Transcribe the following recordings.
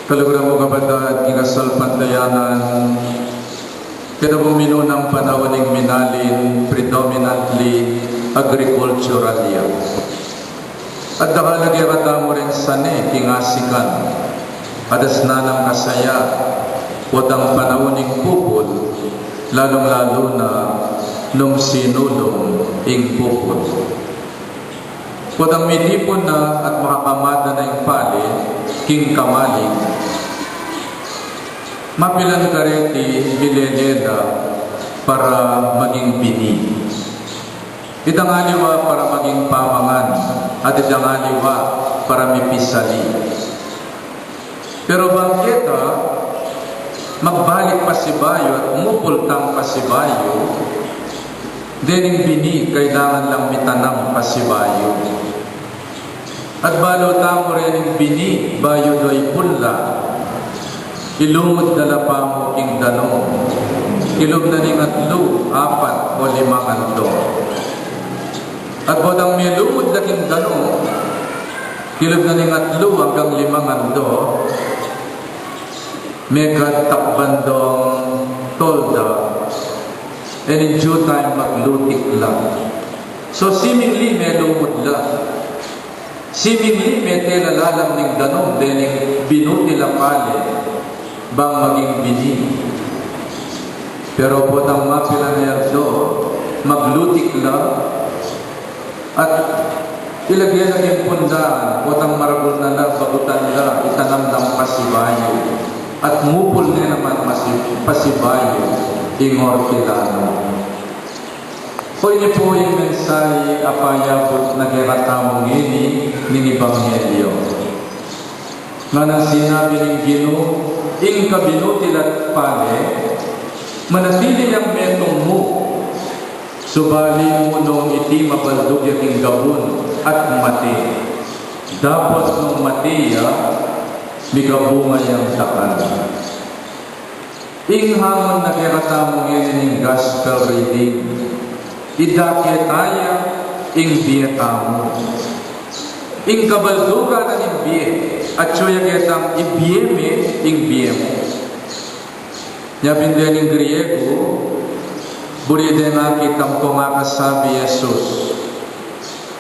Kaluguran mo kapatid, kinasal pantayanan, kinabumino ng panahon ng minalin, predominantly agricultural yan. At nakalagay katamo rin sane, kingasikan, adas na ng kasaya, wadang panahon ng pupol, lalong-lalo na nung sinulong ing pupol. Wadang mitipon na at makakamada na yung pali, king kamalig, mapilan kareti hilelela para maging bini. Itang aliwa para maging pamangan at itang aliwa para mipisali. Pero bangketa, magbalik pa si bayo at umupultang pa si bayo, dening bini kailangan lang mitanam pa si bayo. At balota mo rin yung bini, bayo do'y pula. Ilumod dala pa mo king danong. Ilog na ning atlo, 4 o 5 anto. At bodang may lumod na king danong, ilog na ning atlo hanggang 5 anto, may takbandong tolda, and in due time maglutik lang. So seemingly may lumod lang. Seemingly may telalalang ning danong, dening binuti lapali, bang maging bini. Pero po nang mapila na yardo, maglutik lang, at ilagyan ng yung pundaan, po nang marabol na lang, bagutan lang, itanam ng pasibayo, at mupul na naman pasibayo, ingortilano. O ini po yung mensahe apayabot na geratamong ini ng Ebanghelyo. Nga nang sinabi ng Ginoo, ing kabinutilat pale, manatili ang metong mo, subali mo nung iti mabaldog yaking gabon at mati. Dapat nung matiya, migabunga yung takal. Ing hamon na geratamong ini ng gospel reading, idaketaya ing biyetamo. Ing kabalduga na ing biye, at suya getang ibiyeme ing biyemo. Nyabin din ing Griego, buride nga kitang kumakasabi Jesus.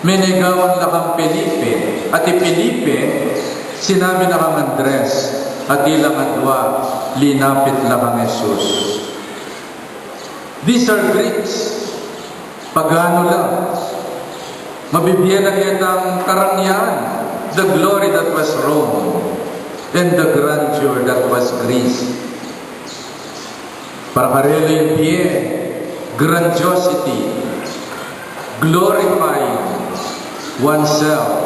Menegawan lang ang Felipe, at Felipe, sinabi na kang Andres, at ilang adwa, linapit lang ang Jesus. These are Greeks. Pagano lang. Mabibigyan na kitang karangyaan, the glory that was Rome, and the grandeur that was Greece. Para karela yung biye, grandiosity, glorifying oneself.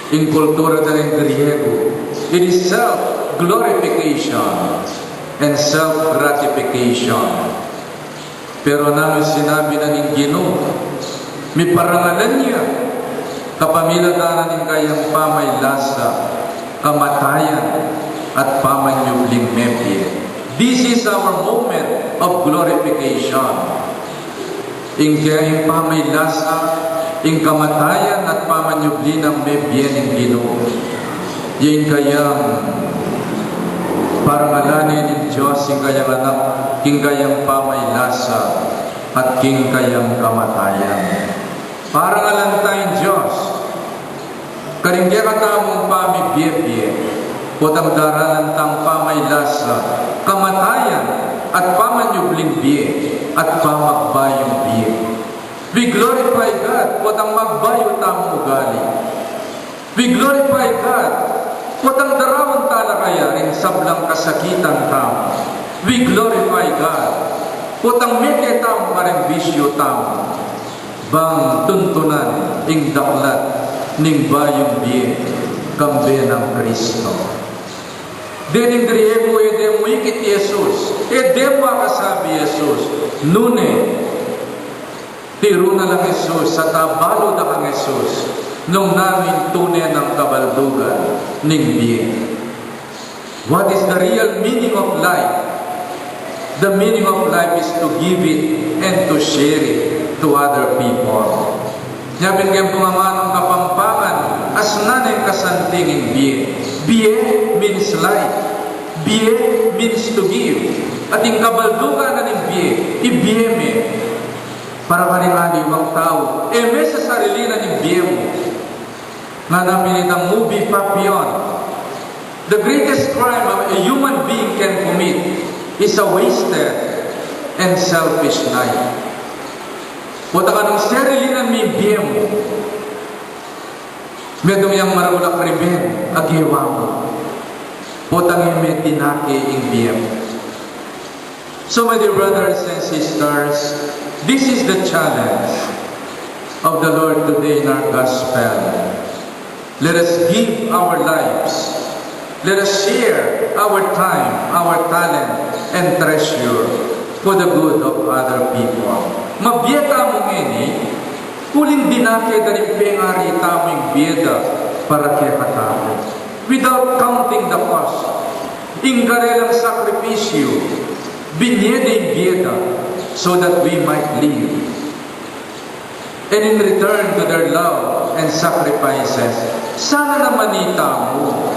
In kultura na rin Griego, it is self-glorification and self-gratification. Pero namin sinabi na ng Ginoo, may parangalan niya, kapamilatanan ng kayang pamaylasa, kamatayan, at pamanyubling mepye. This is our moment of glorification. Ing kayang pamaylasa, ing kamatayan, at pamanyubling ng mepye ng Ginoo. Yung kayang parangalanin ng Diyos, ing kayang anak, king kayang pamaylasa, at king kayang kamatayan. Parang alam tayong Diyos, karingya katamong pamibiyebye, potang daralan tang pamaylasa, kamatayan, at pamanyubling biye, at pamagbayong biye. We glorify God, potang magbayo tamong ugali. We glorify God, potang darawang talakaya, rin sablang kasakitan tamo. We glorify God, potang meke tamo maring bisyo tamo, bang tuntunan ing daklat ning bayong biye kambe ng Kristo. Dening Griego edem wikit Jesus, edem wakasabi Jesus, nune tiro na lang Jesus, sa tabalo na kang Jesus, nung namin tunay ng kabaldugan ning biye. What is the real meaning of life? The meaning of life is to give it and to share it to other people. Nyabin kayong pumamanong kapampangan, as nanay kasantingin biye. Biye, means life. Bie means to give. At yung kabaldugan na ng bie, ibieme. Para karingali ang tao. Eme sa sarili na ng bie mo. Nga napinitang movie Papillon. The greatest crime a human being can commit is a wasted and selfish life. Puta ka ng sarili na ng bie mo. Medong yang marulak kriben, agiwa mo. Putang ime tinake ing biyem. So my dear brothers and sisters, this is the challenge of the Lord today in our gospel. Let us give our lives. Let us share our time, our talent, and treasure for the good of other people. Mabiyeta mo ngini, kuling dinake dari pengari taming bieda para kaya katamo. Without counting the cost, inggarelang sakripisyo, binyedeng bieda, so that we might live. And in return to their love and sacrifices, sana naman itamo.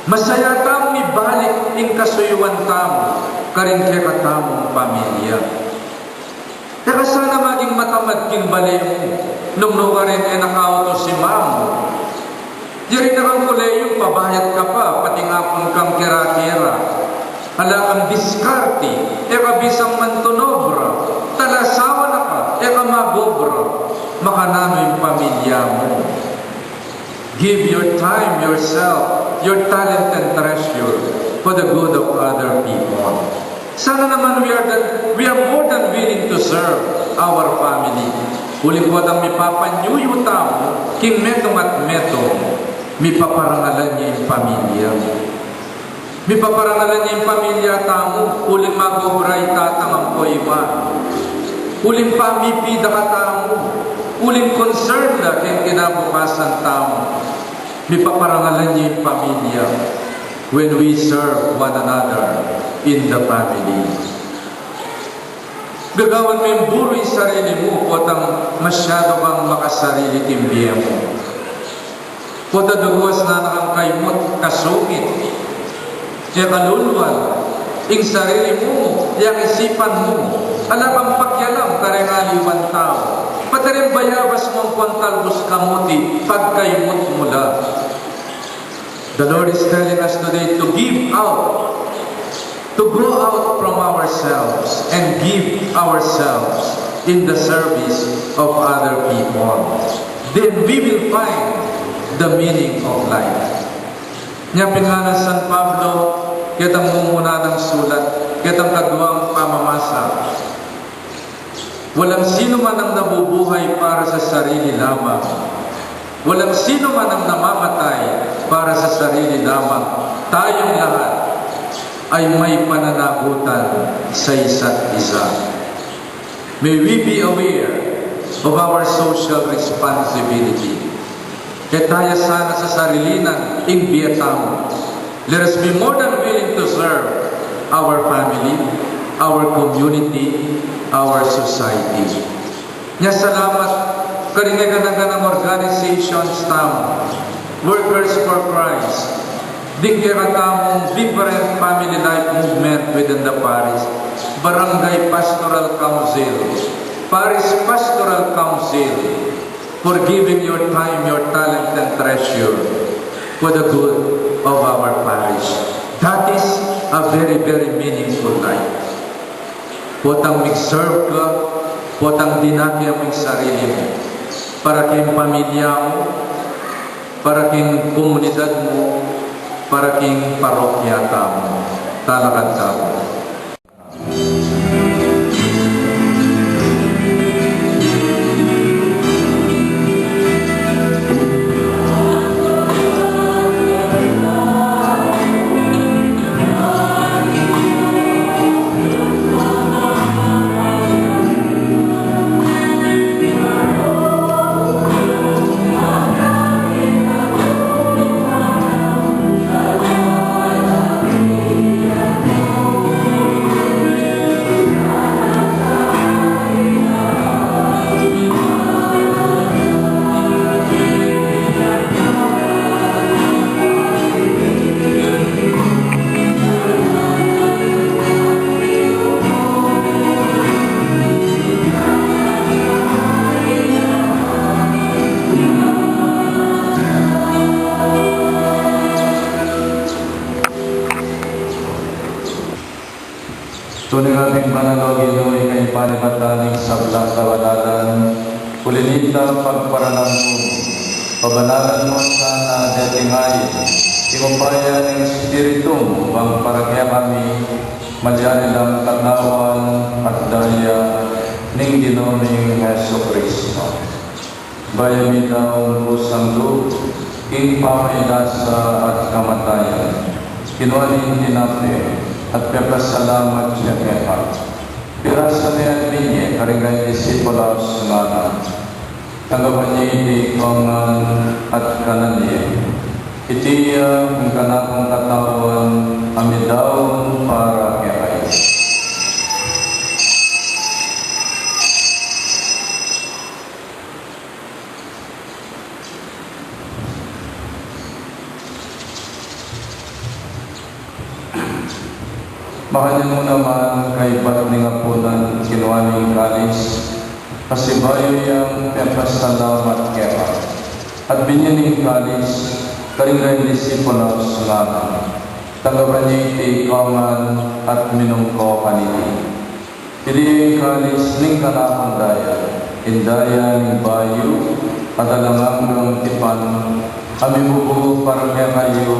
Masaya tamong ibalik in kasuyuan tamo, karing kaya katamong pamilya. Kaya sana maging matamad king balay mo, nung ka rin ay nakauto si mamo. Yari na kang kulay pabayat ka pa, pati nga kung kang kira-kira. Hala kang diskarte, kabisang mantunobra, talasawa na ka, magobra, makanano yung pamilya mo. Give your time, yourself, your talent and treasure for the good of other people. Sana naman we are more than willing to serve our family. Uling ko ang mipapanyuyuta mo, king metong at metong, mipaparangalan niya yung pamilya. Mipaparangalan niya yung pamilya tamo, uling magobray tatangang ko iba. Uling pamipida ka tamo, uling concern na kaya kinabukasan tamo. Mipaparangalan niya yung pamilya when we serve one another in the family. Gagawan mo yung buro yung sarili mo, potang masyado kang makasarili timbiya mo. Pota duguas na nakangkaymot, kasungit, kaya kaluluan, yung sarili mo, yung isipan mo, alam ang pagyalam, karengaliwan tao. Patarin bayabas mong kontalbos kamuti, pagkaymot mula. The Lord is telling us today to give out, to grow out from ourselves and give ourselves in the service of other people. Then we will find the meaning of life. Nyapin nga ng San Pablo, kitang mumuna ng sulat, kitang kaduang pamamasa. Walang sino man ang nabubuhay para sa sarili lamang. Walang sino man ang namamatay para sa sarili lamang. Tayong lahat ay may pananagutan sa isa't isa. May we be aware of our social responsibility. Kaya tayo sana sa sarilinan, imbiyatamo. Let us be more than willing to serve our family, our community, our society. Nya salamat karingagan ng organizations tamo, Workers for Christ, Dingkiratamong different family life movement within the parish, Barangay Pastoral Council, Parish Pastoral Council, for giving your time, your talent, and treasure for the good of our parish. That is a very, very meaningful life. Potang mag-serve ka, potang dinaki ang sarili mo, para kayong pamilya mo, para kayong komunidad mo, para kayong parokya mo, talakad ka mo. panibataning sabla kabanalan, kulinita pagparanan mo, pabanalan mo sana datingay, timupaya ng Espiritu, bang paragya kami, malyari lang katawan at daya, ning Ginoong Heso Kristo. Bayami daw pusang loob, king pamailasa at kamatayan, kinuha ni Tinape, at pagkasalamat siya kepa. Pirasa niya at binye, karingay disipulos ngana. Tanggapan niya iti kongan at kanan niya. Itiya kung kanakong katawan, amidaw para kaya. Mahalin mo naman kay Batning Apunan kinuha ng kalis, kasi bayo yung pagkasalamat kaya. At binyan ng kalis, karingay disipulos ngana. Tanggapan niya iti ikaman at minungko kanini. Pili yung kalis ning kanakang daya, indaya ng bayo, at alangang ng tipan, kami bubuo para kaya kayo,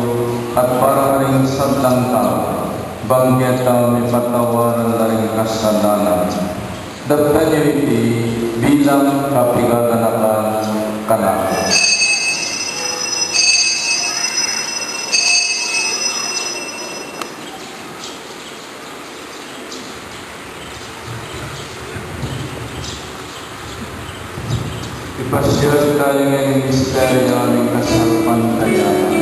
at para rin sablang tao. Banggit ang may patawaran na rin kasalanan. Dagdan niyo iti bilang kapigaganakan kanako. Ipasyal tayo ngayong misteryo ng kasapantayan.